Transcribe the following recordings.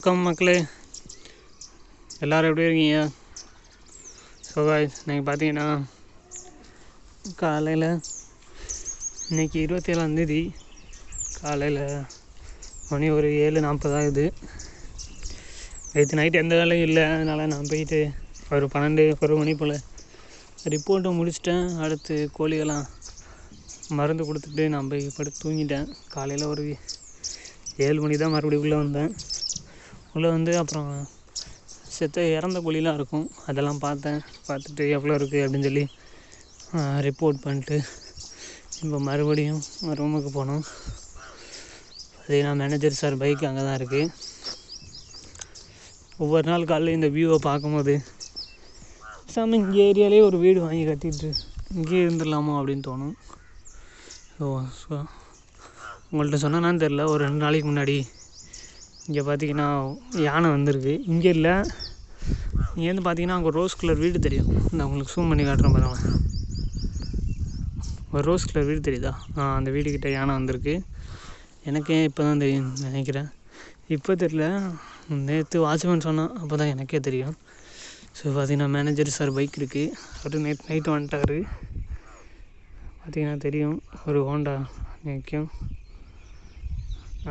வணக்கம் மக்களே, எல்லோரும் எப்படி இருக்கீங்க? ஸோ காய்ஸ், நீங்கள் பார்த்தீங்கன்னா காலையில் இன்றைக்கி 27ஆந்தேதி காலையில் மணி ஒரு 7:40 ஆகுது. நேற்று நைட்டு எந்த வேலையும் இல்லை, அதனால் நான் போயிட்டு ஒரு 12 மணி போல் ரிப்போர்ட்டை முடிச்சிட்டேன். அடுத்து கோழியெல்லாம் மருந்து கொடுத்துட்டு நான் போய் படுத்து தூங்கிட்டேன். காலையில் ஒரு 7 மணி தான் மறுபடியும் உள்ளே வந்தேன். உள்ளே வந்து அப்புறம் இறந்த கோழிலாம் இருக்கும், அதெல்லாம் பார்த்துட்டு எவ்வளோ இருக்குது அப்படின்னு சொல்லி ரிப்போர்ட் பண்ணிட்டு இப்போ மறுபடியும் ரூமுக்கு போனோம். பார்த்தீங்கன்னா மேனேஜர் சார் பைக் அங்கே தான் இருக்குது. ஒவ்வொரு நாள் காலையில் இந்த வியூவை பார்க்கும்போது சாமி இங்கே ஏரியாலே ஒரு வீடு வாங்கி கட்டிட்டு இங்கேயே இருந்துடலாமா அப்படின்னு தோணும். ஸோ உங்கள்கிட்ட சொன்னான்னு தெரில, ஒரு 2 நாளைக்கு முன்னாடி இங்கே பார்த்தீங்கன்னா யானை வந்திருக்கு. இங்கே இல்லை, இங்கேருந்து பார்த்தீங்கன்னா அங்கே ரோஸ் கலர் வீடு தெரியும். நான் உங்களுக்கு ஜூம் பண்ணி காட்டுறேன் பாருங்களேன். ஒரு ரோஸ் கலர் வீடு தெரியுதா? அந்த வீடுக்கிட்ட யானை வந்திருக்கு. எனக்கே இப்போ தான் தெரியும் நினைக்கிறேன். இப்போ தெரியல, நேற்று வாட்ச்மேன் சொன்னான், அப்போ தான் எனக்கே தெரியும். ஸோ பார்த்தீங்கன்னா மேனேஜர் சார் பைக் இருக்குது. அவர் நேற்று நைட்டு வந்துட்டார். பார்த்தீங்கன்னா தெரியும், ஒரு ஹோண்டா நிற்கும்,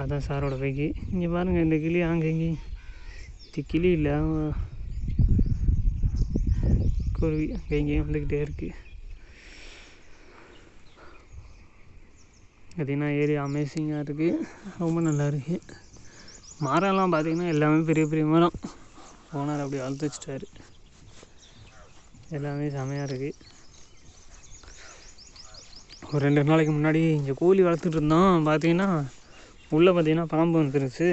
அதான் சாரோட பைக்கு. இங்கே பாருங்கள், இந்த கிளி அங்கேங்கி, இது கிளி இல்லை குருவி, அங்கேயும் வந்துக்கிட்டே இருக்குது. பார்த்தீங்கன்னா ஏரியா அமேசிங்காக இருக்குது, ரொம்ப நல்லா இருக்குது. மரம்லாம் பார்த்திங்கன்னா எல்லாமே பெரிய பெரிய மரம். ஓனர் அப்படி வளர்த்து வச்சிட்டாரு, எல்லாமே செமையாக இருக்குது. ஒரு 2 நாளைக்கு முன்னாடி இங்கே கோழி வளர்த்துட்டு இருந்தோம். பார்த்தீங்கன்னா உள்ளே பார்த்தீங்கன்னா பாம்பு வந்துருச்சு.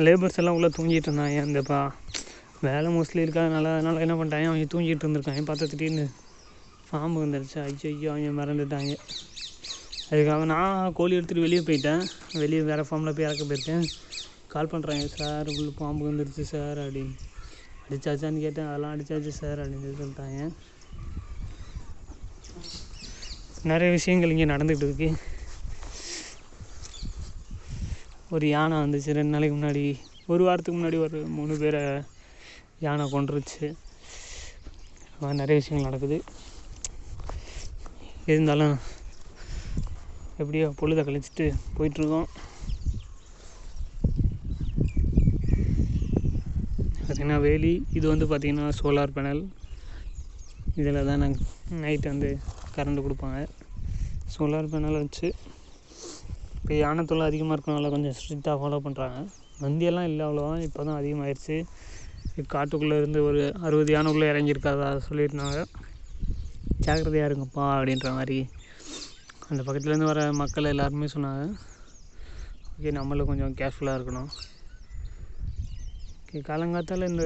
லேபர்ஸ் எல்லாம் உள்ளே தூங்கிட்டு இருந்தாங்க. இந்தப்பா வேலை மோஸ்ட்லி இருக்காதனால அதனால் என்ன பண்ணிட்டாங்க, அவங்க தூங்கிட்டு இருந்திருக்காங்க. பார்த்தா திடீர்னு பாம்பு வந்துருச்சு. ஐயோ அவங்க மறந்துட்டாங்க. அதுக்காக நான் கோழி எடுத்துகிட்டு வெளியே போயிட்டேன். வெளியே வேறு ஃபார்மில் போய் இறக்க போயிருக்கேன். கால் பண்ணுறாங்க, சார் உள்ள பாம்பு வந்துருச்சு சார் அப்படின்னு. அடிச்சாச்சான்னு கேட்டேன், அதெல்லாம் அடிச்சாச்சு சார் அப்படின்னு சொல்லிட்டாங்க. நிறைய விஷயங்கள் இங்கே நடந்துகிட்டு இருக்கு. ஒரு யானை வந்துச்சு 2 நாளைக்கு முன்னாடி, ஒரு வாரத்துக்கு முன்னாடி ஒரு 3 பேரை யானை கொன்றுச்சு. நிறைய விஷயங்கள் நடக்குது. இருந்தாலும் எப்படியோ பொழுதை கழிச்சிட்டு போயிட்டுருக்கோம். பார்த்திங்கன்னா வேலி, இது வந்து பார்த்திங்கன்னா சோலார் பேனல். இதில் தான் நாங்கள் நைட்டு வந்து கரண்ட் கொடுப்பாங்க. சோலார் பேனலை வச்சு இப்போ யானை தொல்லை அதிகமாக இருக்கனால கொஞ்சம் ஸ்ட்ரிக்டாக ஃபாலோ பண்ணுறாங்க. வந்தியெல்லாம் இல்லை அவ்வளோவா, இப்போ தான் அதிகமாகிடுச்சு. காட்டுக்குள்ளே இருந்து ஒரு 60 யானைக்குள்ளே இறங்கியிருக்காதா சொல்லியிருந்தாங்க. ஜாக்கிரதையாக இருங்கப்பா அப்படின்ற மாதிரி அந்த பக்கத்துலேருந்து வர மக்கள் எல்லாருமே சொன்னாங்க. ஓகே, நம்மளும் கொஞ்சம் கேர்ஃபுல்லாக இருக்கணும். ஓகே, காலங்காத்தால் இந்த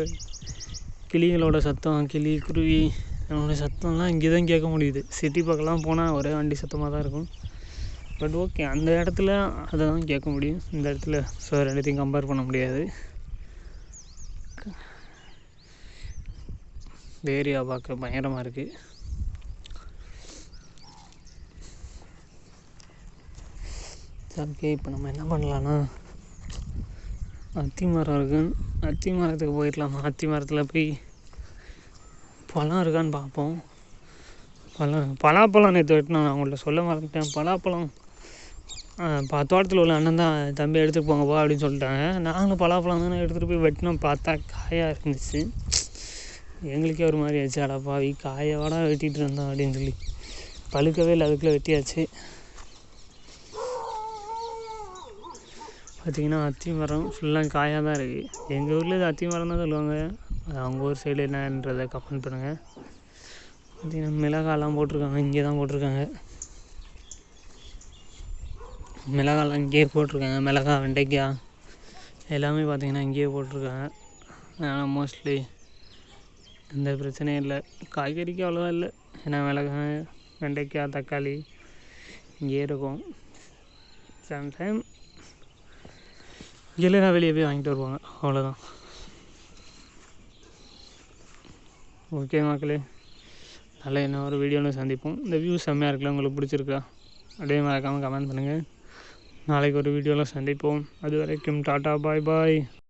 கிளிகளோட சத்தம், கிளி குருவி என்னோடய சத்தம்லாம் இங்கே தான் கேட்க முடியுது. சிட்டி பக்கம்லாம் போனால் ஒரே வண்டி சத்தமாக தான் இருக்கும். பட் ஓகே, அந்த இடத்துல அதை தான் கேட்க முடியும். இந்த இடத்துல ஸோ ரெண்டுத்தையும் கம்பேர் பண்ண முடியாது. இந்த ஏரியா பார்க்க பயங்கரமாக இருக்குது. ஓகே, இப்போ நம்ம என்ன பண்ணலான்னா, அத்தி மரம் இருக்குன்னு அத்தி மரத்துக்கு போயிடலாமா? அத்தி மரத்தில் போய் பழம் இருக்கான்னு பார்ப்போம். பலாப்பழம் நேற்று வெட்டினோம், நான் உங்கள்கிட்ட சொல்ல மறந்துட்டேன். பலாப்பழம் தோட்டத்தில் உள்ள அண்ணன் தான், தம்பி எடுத்துகிட்டு போங்கப்பா அப்படின்னு சொல்லிட்டாங்க. நாங்களும் பலாப்பழம் தானே எடுத்துகிட்டு போய் வெட்டினோம். பார்த்தா காயாக இருந்துச்சு. எங்களுக்கே ஒரு மாதிரி ஆச்சு, அடப்பாவி காயோட வெட்டிகிட்டு இருந்தோம் அப்படின்னு சொல்லி. பழுக்கவே இல்லை, அதுக்குள்ளே வெட்டியாச்சு. பார்த்திங்கன்னா அத்தி மரம் ஃபுல்லாக காயாக தான் இருக்குது. எங்கள் ஊரில் இது அத்தி மரம் தான் சொல்லுவாங்க. அவங்க ஊர் சைடு என்னன்றதை கமெண்ட் பண்ணுங்கள். பார்த்திங்கன்னா மிளகாலாம் போட்டிருக்காங்க, இங்கே தான் போட்டிருக்காங்க. மிளகாலாம் இங்கேயே போட்டிருக்காங்க. மிளகா, வெண்டைக்காய் எல்லாமே பார்த்திங்கன்னா இங்கேயே போட்டிருக்காங்க. அதனால் மோஸ்ட்லி எந்த பிரச்சனையும் இல்லை. காய்கறிக்கு அவ்வளோவா இல்லை, ஏன்னா மிளகாய், வெண்டைக்காய், தக்காளி இங்கேயே இருக்கும். சம்டைம் இல்லைனா வெளியே போய் வாங்கிட்டு வருவாங்க, அவ்வளோதான். ஓகே மக்களே, நல்ல என்ன ஒரு வீடியோவில் சந்திப்போம். இந்த வியூ செம்மையாக இருக்குல்ல, உங்களுக்கு பிடிச்சிருக்கா? அப்படியே மறக்காமல் கமெண்ட் பண்ணுங்கள். நாளைக்கு ஒரு வீடியோவில் சந்திப்போம். அது வரைக்கும் டாட்டா, பாய் பாய்.